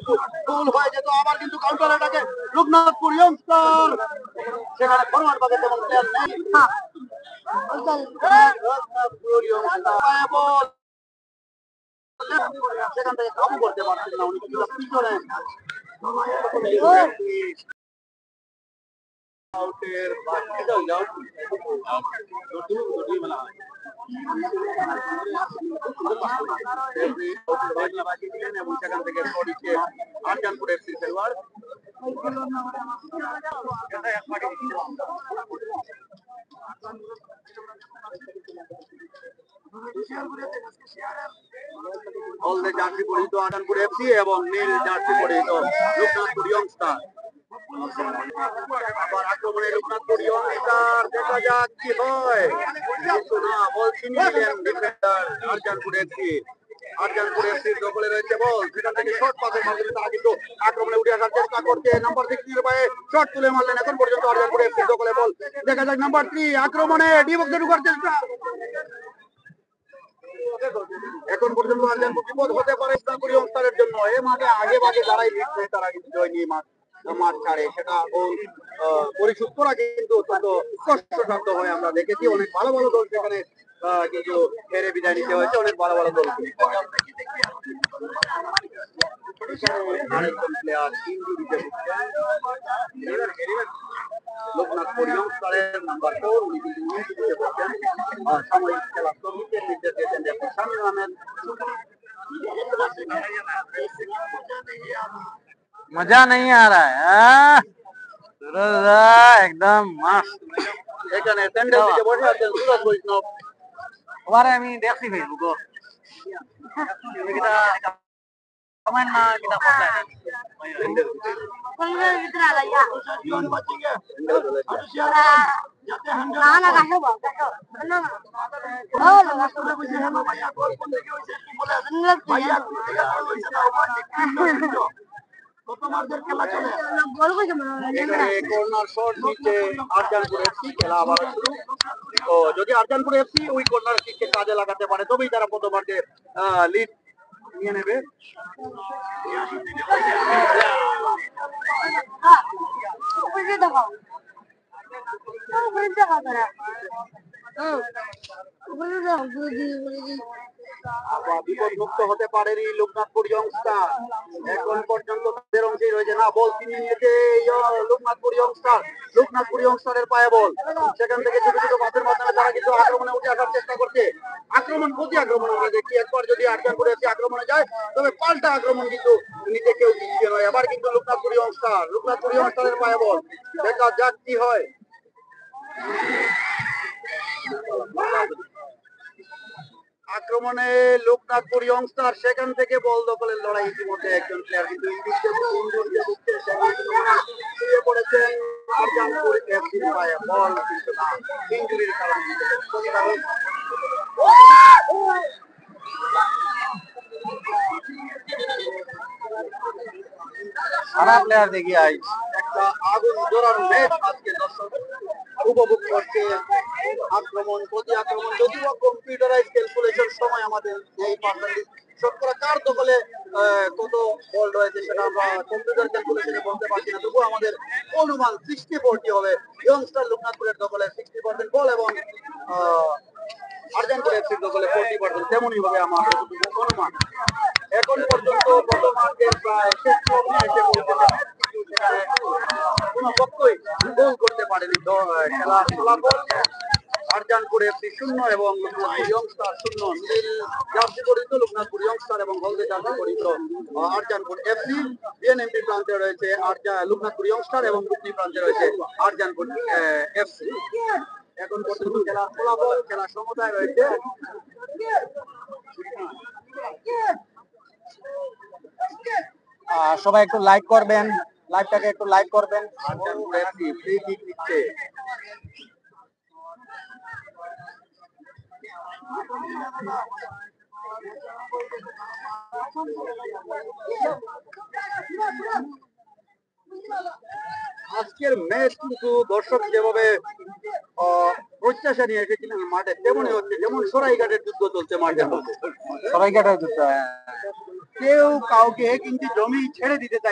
কিন্তু গোল হয়ে যেত। আবার কিন্তু কাউন্টার অ্যাটাকে লোকনাথপুর ইয়ংস্টার, সেখানে ফরওয়ার্ড বাগে তেমন প্লেয়ার নেই। লোকনাথপুর ইয়ংস্টার বল সেখান থেকে কাবু করতে পারছেন না উনি, কিন্তু পিছনে আউটের এবং সেখান থেকে আরজানপুর এফসি খেলোয়াড় হলদে জার্সি পরিহিত আরজানপুর এফসি এবং নীল জার্সি পরিহিত লোকনাথপুর ইয়ংস্টার। আবার আক্রমণে লোকনাথপুর ইয়ংস্টার, দেখা যাক কি হয়। না, বল ছিনিয়ে নিলেন ডিফেন্ডার আরজানপুর এফসি। আরজানপুর এফসির দখলে রয়েছে বল, সেখান থেকে শর্ট পাসের মাধ্যমে তারা কিন্তু আক্রমণে উঠে আসার চেষ্টা করছে। নাম্বার 6 এর পায়ে শর্ট তুলে মারলেন, এখন পর্যন্ত আরজানপুর এফসির দখলে বল। দেখা যাক নাম্বার 3 আক্রমণে ডি বক্সে ঢোকার চেষ্টা। এখন পর্যন্ত আরজানপুর বিপদ হতে পারে লোকনাথপুর ইয়ংস্টারের জন্য। এই মাঠে আগে ভাগে যারাই লিড নেয় তারা কিন্তু জয় নিয়ে মাঠ ছাড়ে, সেটা পরিশোধ করা কিন্তু অত্যন্ত কষ্টসাধ্য হয়। আমরা দেখেছি অনেক ভালো ভালো দল সেখানে কিন্তু হেরে বিদায় নিতে হয়েছে, অনেক ভালো ভালো দল। আরেকজন প্লেয়ার ইনজুরিতে লোকনাথপুর ইয়ংস্টারের নাম্বার 4, উনি কিন্তু ইনজুরিতে পড়ছেন। সাময়িক খেলা শ্রমিকের নির্দেশ দিয়েছেন রেফারি শামীম আহমেদ। मजा नहीं आ रहा है एकदम मस्त। এখানে প্যান্ডেল দিকে বসে আছেন সুরজ বৈষ্ণব। kemarin আমি দেখছি Facebook kita kemarin na kita post যদি আরজানপুর এফসি ওই কর্নার কিককে কাজে লাগাতে পারে তবেই তারা প্রথমার্ধে লিড নিয়ে নেবে। বিপদ মুক্ত হতে পারেনি লোকনাথপুর ইয়ংস্টার, এখন পর্যন্ত তাদের অংশেই রয়েছে। না, বল ছিনিয়ে নিয়েছে লোকনাথপুর ইয়ংস্টার। লোকনাথপুর ইয়ংস্টারের পায়ে বল, সেখান থেকে ছোট ছোট পাসের মাধ্যমে তারা কিন্তু আক্রমণে উঠে আসার চেষ্টা করছে। আক্রমণ প্রতি আক্রমণ আমরা দেখি, একবার যদি আরজানপুর এফসি আক্রমণে যায় তবে পাল্টা আক্রমণ কিন্তু নিতে কেউ পিছিয়ে নয়। আবার কিন্তু লোকনাথপুর ইয়ংস্টারের পায়ে বল, দেখা যাক কি হয়। আক্রমণে লোকনাথপুর ইয়ংস্টার, সেখান থেকে বল দখলের লড়াই। ইতিমধ্যে একজন প্লেয়ার কিন্তু শুয়ে পড়েছেন আরজানপুর এফসির পায়ে বল, কিন্তু না, ইনজুরির কারণে সারা প্লেয়ার দেখি আই একটা আগুন জোরানো ম্যাচ আজকে দর্শক উপভোগ করছে। আক্রমণ প্রতি আক্রমণ, যদিও কম্পিউটারাইজ ক্যালকুলেশন সময় আমাদের এই পার্সেন্টেজ শতকরা কার দখলে কত বল রয়েছে সেটা আমরা কম্পিউটার ক্যালকুলেশনে বলতে পারছি না, তবুও আমাদের অনুমান 60-40 হবে ইয়ংস্টার লোকনাথপুরের দখলে 60% বল এবং আরজানপুর এফসির দখলে 40%, তেমনই হবে আমার অনুমান। এখন পর্যন্ত প্রথমার্ধের প্রায় শেষ লগ্নে এসে পৌঁছেছে, সেখানে কোনো পক্ষই গোল করতে পারেনি। খেলার ফলাফল আরজানপুর এফসি 0 এবং লোকনাথপুর ইয়ংস্টার 0। নীল জার্সি পরিহিত লোকনাথপুর ইয়ংস্টার এবং হলদে জার্সি পরিহিত আরজানপুর এফসি। বিএনএমপি প্রান্তে রয়েছে লোকনাথপুর ইয়ংস্টার এবং দুটি প্রান্তে রয়েছে আরজানপুর এফসি। এখন পর্যন্ত খেলার ফলাফল, খেলার সমতায় রয়েছে। সবাই একটু লাইক করবেন, লাইভটাকে একটু লাইক করবেন। আরজানপুর এফসি ফ্রি কিক নিচ্ছে। আজকের ম্যাচ কিন্তু দর্শক যেভাবে প্রত্যাশা নিয়ে এসেছিলেন মাঠে, তেমনই হচ্ছে, যেমন সরাইঘাটের যুদ্ধ চলছে মাঠে। সরাইঘাটের যুদ্ধ কেউ কাউকে 1 ইঞ্চি জমি ছেড়ে দিতে চায়